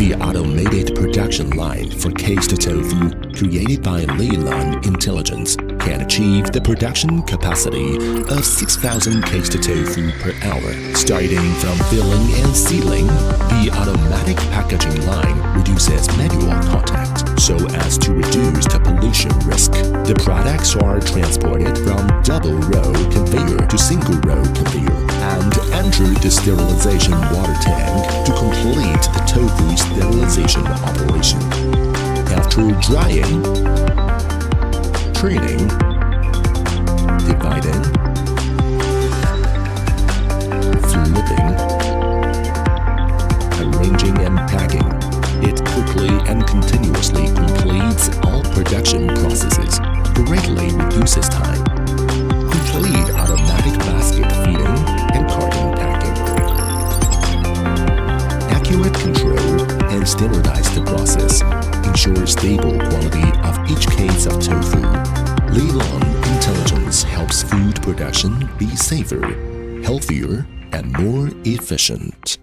The automated production line for cased tofu, created by Lilan Intelligence, can achieve the production capacity of 6,000 cased tofu per hour. Starting from filling and sealing, the automatic packaging line reduces manual contact so as to reduce the pollution risk. The products are transported from double-row conveyor to single-row conveyor and enter the sterilization water tank to complete the tofu sterilization operation. After drying, training, dividing, flipping, arranging and packing, it quickly and continuously completes all production processes, greatly reduces time. Complete automatic basket feeding and carton packing. Accurate control and standardized process ensure stable quality of each case of tofu. Lilan Intelligence helps food production be safer, healthier, and more efficient.